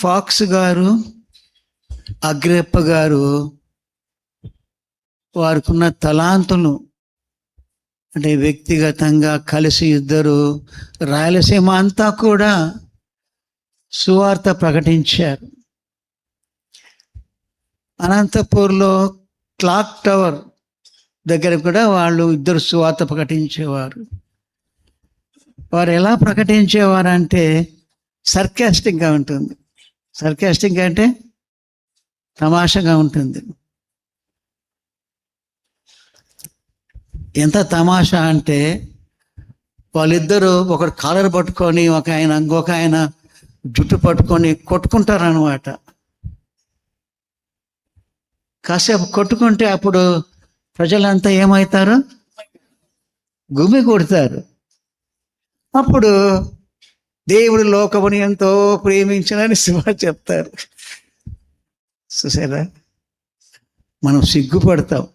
Pox గారు, Agrippa గారు వారికున్న తలాంతులు అంటే వ్యక్తిగతంగా కలిసి ఇద్దరు రాయలసీమ అంతా కూడా సువార్త ప్రకటించారు. అనంతపూర్లో క్లాక్ టవర్ దగ్గర కూడా వాళ్ళు ఇద్దరు సువార్త ప్రకటించేవారు. వారు ఎలా ప్రకటించేవారంటే సర్కాస్టిక్గా ఉంటుంది. సర్కాస్టిక్గా అంటే తమాషగా ఉంటుంది. ఎంత తమాషా అంటే వాళ్ళిద్దరూ ఒకరు కాలర్ పట్టుకొని ఇంకొక ఆయన జుట్టు పట్టుకొని కొట్టుకుంటారనమాట. కాసేపు కొట్టుకుంటే అప్పుడు ప్రజలంతా ఏమవుతారు? గుమి కొడతారు. అప్పుడు దేవుడు లోకముని ఎంతో ప్రేమించినని శివ చెప్తారు. చూసారా, మనం సిగ్గుపడతాం.